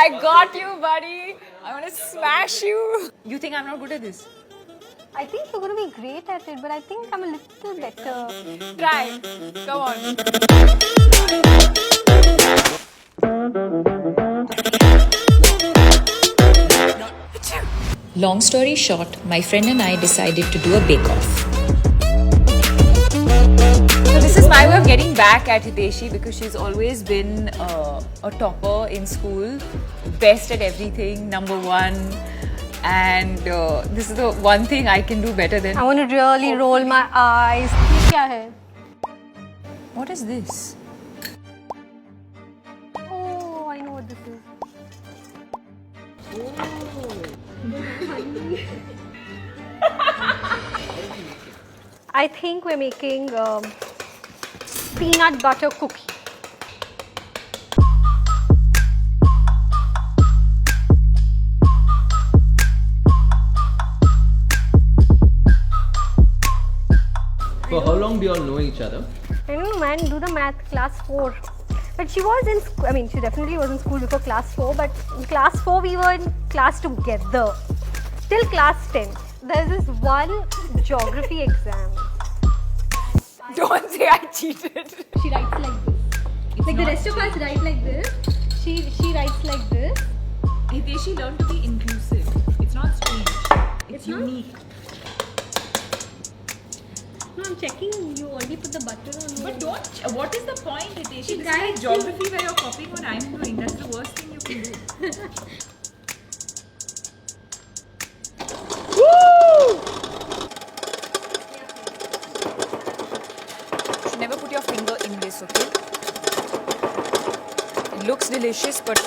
I got you, buddy. I want to smash you. You think I'm not good at this? I think you're going to be great at it, but I think I'm a little better. Try. Come on. Long story short, my friend and I decided to do a bake-off. So this is my way of getting back at Hiteshi because she's always been a topper in school, best at everything, number one. And this is the one thing I can do better than. I want to really roll my eyes. Kya hai? What is this? Oh, I know what this is. I think we're making peanut butter cookie. For how long do you all know each other? I don't know, man, do the math, class 4. But she was in school, I mean, she definitely was in school before class 4, but in class 4 we were in class together. Till class 10. There's this one geography exam. Don't say I cheated. She writes like this. Like the rest of us write like this. She writes like this. Hiteshi learned to be inclusive. It's not strange. It's unique. No, I'm checking. You already put the butter on. But don't. What is the point, Hiteshi? This is Guys, like geography where you're copying what I'm doing. That's the worst thing you can do. You should never put your finger in this, okay? It looks delicious, but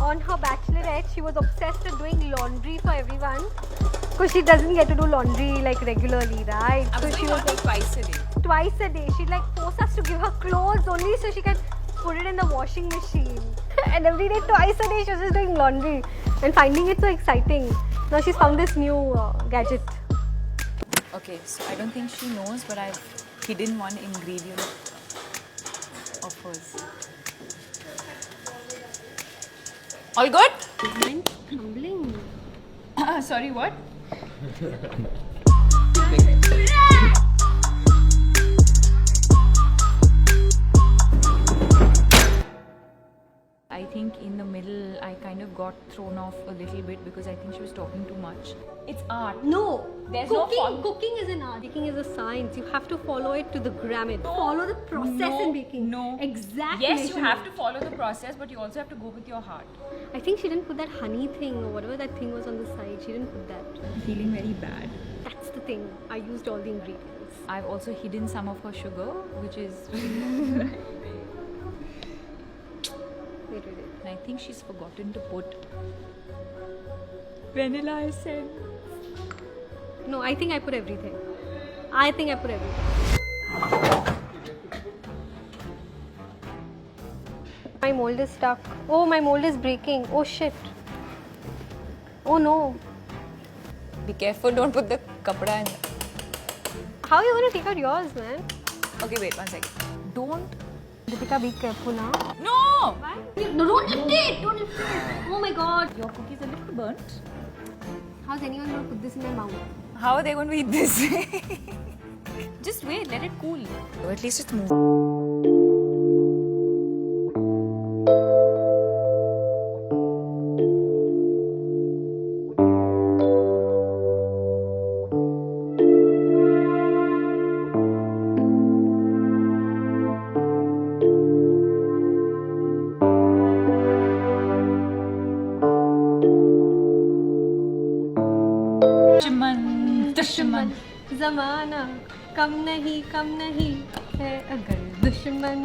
On her bachelorette, she was obsessed with doing laundry for everyone. Because she doesn't get to do laundry like regularly, right? I was she doing laundry twice a day. twice a day. She'd like force us to give her clothes only so she can put it in the washing machine. And every day, twice a day, she was just doing laundry and finding it so exciting. Now she's found this new gadget. Okay, so I don't think she knows, but I've hidden one ingredient of hers. All good? Mine's crumbling. Sorry, what? I think in the middle I kind of got thrown off a little bit because I think she was talking too much. It's art. No, There's no form. cooking is an art. Baking is a science. You have to follow it to the grammar. Follow the process in baking. No. Exact Yes, you measurement. have to follow the process, but you also have to go with your heart. I think she didn't put that honey thing or whatever that thing was on the side. She didn't put that. I'm feeling very bad. That's the thing. I used all the ingredients. I've also hidden some of her sugar, which is. Wait. And I think she's forgotten to put vanilla essence. No, I think I put everything. My mold is stuck. Oh, my mold is breaking. Oh shit. Oh no. Be careful, don't put the kapda in. How are you going to take out yours, man? Okay, wait, 1 second. Don't. Deepika, be careful now. No! No, don't lift it! Don't lift it! Oh my god. Your cookie's a little burnt. How's anyone going to put this in their mouth? How are they going to eat this? Just wait, let it cool. Or at least it's moving. दुश्मन ज़माना कम नहीं है अगर दुश्मन.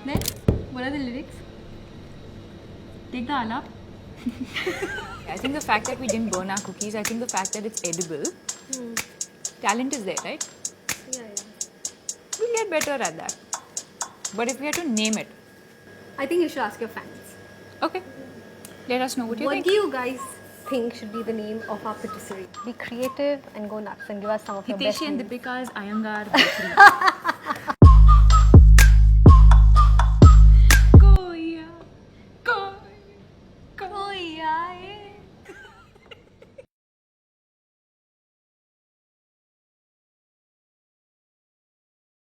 Then, what are the lyrics? Take the alap. I think the fact that we didn't burn our cookies, I think the fact that it's edible, talent is there, right? Yeah. We'll get better at that. But if we had to name it, I think you should ask your fans. okay, let us know what you What think. do you guys think should be the name of our patisserie? Be creative and go nuts and give us some of your best Hiteshi and names. Deepika's Iyengar Bakery.